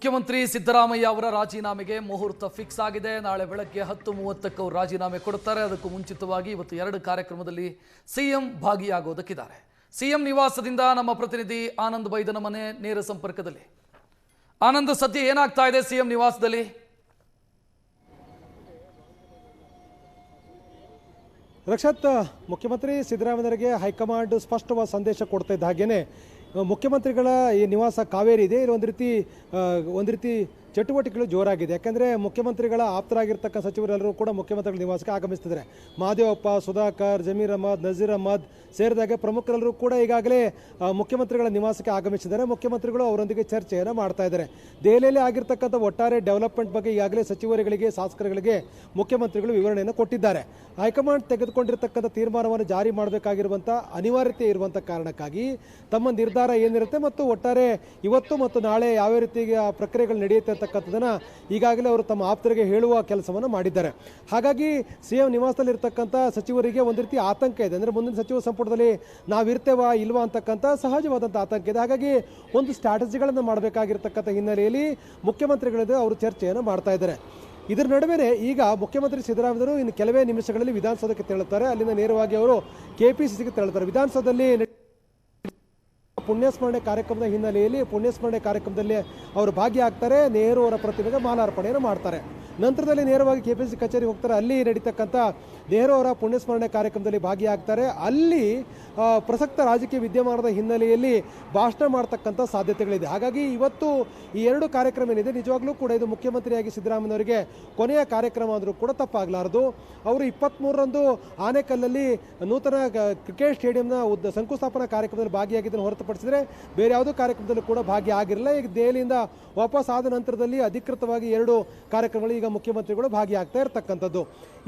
ಮುಖ್ಯಮಂತ್ರಿ ಸಿದ್ದರಾಮಯ್ಯ ಅವರ ರಾಜೀನಾಮೆಗೆ ಮುಹೂರ್ತ ಫಿಕ್ಸ್ ಆಗಿದೆ. ನಾಳೆ ಬೆಳಗ್ಗೆ 10:30ಕ್ಕೆ ಅವರು ರಾಜೀನಾಮೆ ಕೊಡುತ್ತಾರೆ. ಅದಕ್ಕೂ ಮುಂಚಿತವಾಗಿ ಇವತ್ತು 2 ಕಾರ್ಯಕ್ರಮದಲ್ಲಿ ಸಿಎಂ ಭಾಗಿಯಾಗೋದಕ್ಕಿದ್ದಾರೆ. ಸಿಎಂ ನಿವಾಸದಿಂದ ನಮ್ಮ ಪ್ರತಿನಿಧಿ ಆನಂದ್ ಬೈದನ ಮನೆ ನೇರ ಸಂಪರ್ಕದಲ್ಲಿ. ಆನಂದ್, ಸದ್ಯ ಏನಾಗ್ತಾ ಇದೆ ಸಿಎಂ ನಿವಾಸದಲ್ಲಿ? ರಕ್ಷತ್, ಮುಖ್ಯಮಂತ್ರಿ ಸಿದ್ದರಾಮಯ್ಯರಿಗೆ ಹೈಕಮಾಂಡ್ ಸ್ಪಷ್ಟವಾದ ಸಂದೇಶ ಕೊಡ್ತಾ ಇದ್ದ ಹಾಗೇನೆ ಮುಖ್ಯಮಂತ್ರಿಗಳ ಈ ನಿವಾಸ ಕಾವೇರಿ ಇದೆ. ಇಲ್ಲಿ ಒಂದು ರೀತಿ ಚಟುವಟಿಕೆಗಳು ಜೋರಾಗಿದೆ. ಯಾಕಂದರೆ ಮುಖ್ಯಮಂತ್ರಿಗಳ ಆಪ್ತರಾಗಿರ್ತಕ್ಕ ಸಚಿವರೆಲ್ಲರೂ ಕೂಡ ಮುಖ್ಯಮಂತ್ರಿಗಳ ನಿವಾಸಕ್ಕೆ ಆಗಮಿಸ್ತಿದ್ದಾರೆ. ಮಹದೇವಪ್ಪ, ಸುಧಾಕರ್, ಜಮೀರ್ ಅಹಮದ್, ನಜೀರ್ ಅಹಮದ್ ಸೇರಿದಾಗೆ ಪ್ರಮುಖರೆಲ್ಲರೂ ಕೂಡ ಈಗಾಗಲೇ ಮುಖ್ಯಮಂತ್ರಿಗಳ ನಿವಾಸಕ್ಕೆ ಆಗಮಿಸಿದ್ದಾರೆ. ಮುಖ್ಯಮಂತ್ರಿಗಳು ಅವರೊಂದಿಗೆ ಚರ್ಚೆಯನ್ನು ಮಾಡ್ತಾ ಇದ್ದಾರೆ. ದೆಹಲಿಯಲ್ಲಿ ಆಗಿರ್ತಕ್ಕಂಥ ಒಟ್ಟಾರೆ ಡೆವಲಪ್ಮೆಂಟ್ ಬಗ್ಗೆ ಈಗಾಗಲೇ ಸಚಿವರುಗಳಿಗೆ, ಶಾಸಕರುಗಳಿಗೆ ಮುಖ್ಯಮಂತ್ರಿಗಳು ವಿವರಣೆಯನ್ನು ಕೊಟ್ಟಿದ್ದಾರೆ. ಹೈಕಮಾಂಡ್ ತೆಗೆದುಕೊಂಡಿರ್ತಕ್ಕಂಥ ತೀರ್ಮಾನವನ್ನು ಜಾರಿ ಮಾಡಬೇಕಾಗಿರುವಂಥ ಅನಿವಾರ್ಯತೆ ಇರುವಂಥ ಕಾರಣಕ್ಕಾಗಿ ತಮ್ಮ ನಿರ್ಧಾರ ಏನಿರುತ್ತೆ ಮತ್ತು ಒಟ್ಟಾರೆ ಇವತ್ತು ಮತ್ತು ನಾಳೆ ಯಾವ ರೀತಿಯ ಪ್ರಕ್ರಿಯೆಗಳು ನಡೆಯುತ್ತೆ ಅಂತಕ್ಕಂಥದ್ದನ್ನು ಈಗಾಗಲೇ ಅವರು ತಮ್ಮ ಆಪ್ತರಿಗೆ ಹೇಳುವ ಕೆಲಸವನ್ನು ಮಾಡಿದ್ದಾರೆ. ಹಾಗಾಗಿ ಸಿಎಂ ನಿವಾಸದಲ್ಲಿರ್ತಕ್ಕಂಥ ಸಚಿವರಿಗೆ ಒಂದು ರೀತಿ ಆತಂಕ ಇದೆ. ಅಂದರೆ ಮುಂದಿನ ಸಚಿವ ಸಂಪುಟದಲ್ಲಿ ನಾವಿರ್ತೇವಾ ಇಲ್ವಾ ಅಂತಕ್ಕಂಥ ಸಹಜವಾದಂಥ ಆತಂಕ ಇದೆ. ಹಾಗಾಗಿ ಒಂದು ಸ್ಟ್ರಾಟಜಿಗಳನ್ನು ಮಾಡಬೇಕಾಗಿರ್ತಕ್ಕಂಥ ಹಿನ್ನೆಲೆಯಲ್ಲಿ ಮುಖ್ಯಮಂತ್ರಿಗಳಿಂದ ಅವರು ಚರ್ಚೆಯನ್ನು ಮಾಡ್ತಾ ಇದ್ದಾರೆ. ಇದರ ನಡುವೆ ಈಗ ಮುಖ್ಯಮಂತ್ರಿ ಸಿದ್ದರಾಮಯ್ಯರು ಇನ್ನು ಕೆಲವೇ ನಿಮಿಷಗಳಲ್ಲಿ ವಿಧಾನಸೌಧಕ್ಕೆ ತೆರಳುತ್ತಾರೆ. ಅಲ್ಲಿಂದ ನೇರವಾಗಿ ಅವರು ಕೆಪಿಸಿಸಿಗೆ ತೆರಳುತ್ತಾರೆ. ವಿಧಾನಸೌಧದಲ್ಲಿ ಪುಣ್ಯಸ್ಮರಣೆ ಕಾರ್ಯಕ್ರಮದ ಹಿನ್ನೆಲೆಯಲ್ಲಿ ಪುಣ್ಯಸ್ಮರಣೆ ಕಾರ್ಯಕ್ರಮದಲ್ಲಿ ಅವರು ಭಾಗಿಯಾಗ್ತಾರೆ. ನೆಹರು ಅವರ ಪ್ರತಿಮೆಗೆ ಮಾಲಾರ್ಪಣೆಯನ್ನು ಮಾಡ್ತಾರೆ. ನಂತರದಲ್ಲಿ ನೇರವಾಗಿ ಕೆಪಿಸಿಸಿ ಕಚೇರಿ ಹೋಗ್ತಾರೆ. ಅಲ್ಲಿ ನಡೀತಕ್ಕಂಥ ನೆಹರು ಅವರ ಪುಣ್ಯಸ್ಮರಣೆ ಕಾರ್ಯಕ್ರಮದಲ್ಲಿ ಭಾಗಿಯಾಗ್ತಾರೆ. ಅಲ್ಲಿ ಪ್ರಸಕ್ತ ರಾಜಕೀಯ ವಿದ್ಯಮಾನದ ಹಿನ್ನೆಲೆಯಲ್ಲಿ ಭಾಷಣ ಮಾಡ್ತಕ್ಕಂಥ ಸಾಧ್ಯತೆಗಳಿದೆ. ಹಾಗಾಗಿ ಇವತ್ತು ಈ 2 ಕಾರ್ಯಕ್ರಮ ಏನಿದೆ ನಿಜವಾಗ್ಲೂ ಕೂಡ ಇದು ಮುಖ್ಯಮಂತ್ರಿಯಾಗಿ ಸಿದ್ದರಾಮಯ್ಯವರಿಗೆ ಕೊನೆಯ ಕಾರ್ಯಕ್ರಮ ಅಂದರೂ ಕೂಡ ತಪ್ಪಾಗಲಾರದು. ಅವರು 23ರಂದು ಆನೇಕಲ್ಲಲ್ಲಿ ನೂತನ ಕ್ರಿಕೆಟ್ ಸ್ಟೇಡಿಯಂನ ಶಂಕುಸ್ಥಾಪನಾ ಕಾರ್ಯಕ್ರಮದಲ್ಲಿ ಭಾಗಿಯಾಗಿದ್ದನ್ನು ಹೊರತುಪಡಿಸಿದರೆ ಬೇರೆ ಯಾವುದೋ ಕಾರ್ಯಕ್ರಮದಲ್ಲಿ ಕೂಡ ಭಾಗಿಯಾಗಿರಲಿಲ್ಲ. ಈಗ ದೆಹಲಿಯಿಂದ ವಾಪಸ್ ಆದ ನಂತರದಲ್ಲಿ ಅಧಿಕೃತವಾಗಿ 2 ಕಾರ್ಯಕ್ರಮಗಳು ಈಗ ಮುಖ್ಯಮಂತ್ರಿಗಳು ಭಾಗಿಯಾಗ್ತಾ ಇರತಕ್ಕಂಥದ್ದು.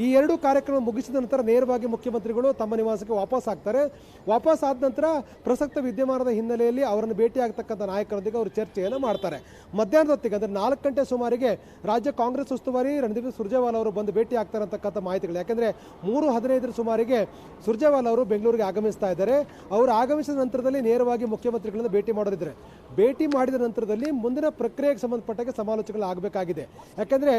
ಈ 2 ಕಾರ್ಯಕ್ರಮ ಮುಗಿಸಿದ ನಂತರ ನೇರವಾಗಿ ಮುಖ್ಯಮಂತ್ರಿಗಳು ತಮ್ಮ ನಿವಾಸಕ್ಕೆ ವಾಪಸ್ ಆಗ್ತಾರೆ. ವಾಪಸ್ ಆದ ನಂತರ ಪ್ರಸಕ್ತ ವಿದ್ಯಮಾನದ ಹಿನ್ನೆಲೆಯಲ್ಲಿ ಅವರನ್ನು ಭೇಟಿಯಾಗತಕ್ಕಂಥ ನಾಯಕರೊಂದಿಗೆ ಅವರು ಚರ್ಚೆಯನ್ನು ಮಾಡ್ತಾರೆ. ಮಧ್ಯಾಹ್ನದ ಹೊತ್ತಿಗೆ ಅಂದರೆ 4 ಗಂಟೆ ಸುಮಾರಿಗೆ ರಾಜ್ಯ ಕಾಂಗ್ರೆಸ್ ಉಸ್ತುವಾರಿ ರಣದೀಪ್ ಸುರ್ಜೇವಾಲಾ ಅವರು ಬಂದು ಭೇಟಿ ಆಗ್ತಾರೆ ಅಂತಕ್ಕಂಥ ಮಾಹಿತಿಗಳು. ಯಾಕೆಂದರೆ 3:15 ಸುಮಾರಿಗೆ ಸುರ್ಜೇವಾಲಾ ಅವರು ಬೆಂಗಳೂರಿಗೆ ಆಗಮಿಸ್ತಾ ಇದ್ದಾರೆ. ಅವರು ಆಗಮಿಸಿದ ನಂತರದಲ್ಲಿ ನೇರವಾಗಿ ಮುಖ್ಯಮಂತ್ರಿಗಳಿಂದ ಭೇಟಿ ಮಾಡೋದಿದ್ದಾರೆ. ಭೇಟಿ ಮಾಡಿದ ನಂತರದಲ್ಲಿ ಮುಂದಿನ ಪ್ರಕ್ರಿಯೆಗೆ ಸಂಬಂಧಪಟ್ಟಾಗ ಸಮಾಲೋಚನೆಗಳು ಆಗಬೇಕಾಗಿದೆ. ಯಾಕೆಂದರೆ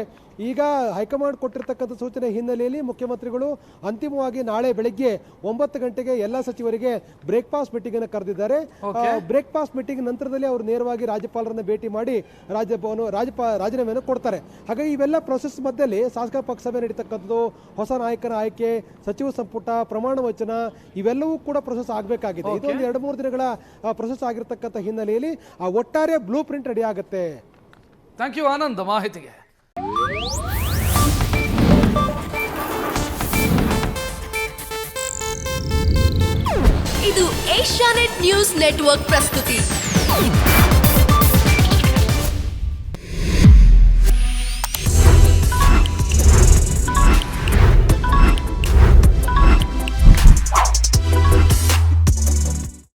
ಈಗ ಹೈಕಮಾಂಡ್ ಕೊಟ್ಟಿರ್ತಕ್ಕಂಥ ಸೂಚನೆ ಹಿನ್ನೆಲೆಯಲ್ಲಿ ಮುಖ್ಯಮಂತ್ರಿಗಳು ಅಂತಿಮವಾಗಿ ನಾಳೆ ಬೆಳಗ್ಗೆ 9 ಗಂಟೆಗೆ ಎಲ್ಲ ಸಚಿವರಿಗೆ ಬ್ರೇಕ್ಫಾಸ್ಟ್ ಮೀಟಿಂಗ್ ಅನ್ನು ಕರೆದಿದ್ದಾರೆ. ಬ್ರೇಕ್ಫಾಸ್ಟ್ ಮೀಟಿಂಗ್ ನಂತರದಲ್ಲಿ ಅವರು ನೇರವಾಗಿ ರಾಜ್ಯಪಾಲರನ್ನ ಭೇಟಿ ಮಾಡಿ ರಾಜೀನಾಮೆಯನ್ನು ಕೊಡ್ತಾರೆ. ಹಾಗಾಗಿ ಇವೆಲ್ಲ ಪ್ರೊಸೆಸ್ ಮಧ್ಯದಲ್ಲಿ ಶಾಸಕ ಪಕ್ಷ ಸಭೆ ನಡೀತಕ್ಕಂಥದ್ದು, ಹೊಸ ನಾಯಕನ ಆಯ್ಕೆ, ಸಚಿವ ಸಂಪುಟ ಪ್ರಮಾಣ ವಚನ ಇವೆಲ್ಲವೂ ಕೂಡ ಪ್ರೊಸೆಸ್ ಆಗಬೇಕಾಗಿದೆ. ಇದೊಂದು 2-3 ದಿನಗಳ ಪ್ರೊಸೆಸ್ ಆಗಿರ್ತಕ್ಕಂಥ ಹಿನ್ನೆಲೆಯಲ್ಲಿ ಆ ಒಟ್ಟಾರೆ ಬ್ಲೂ ಪ್ರಿಂಟ್ ರೆಡಿ ಆಗುತ್ತೆ. ಥ್ಯಾಂಕ್ ಯು ಆನಂದ್ ಮಾಹಿತಿಗೆ. ಇದು ಏಷ್ಯಾನೆಟ್ ನ್ಯೂಸ್ ನೆಟ್ವರ್ಕ್ ಪ್ರಸ್ತುತಿ.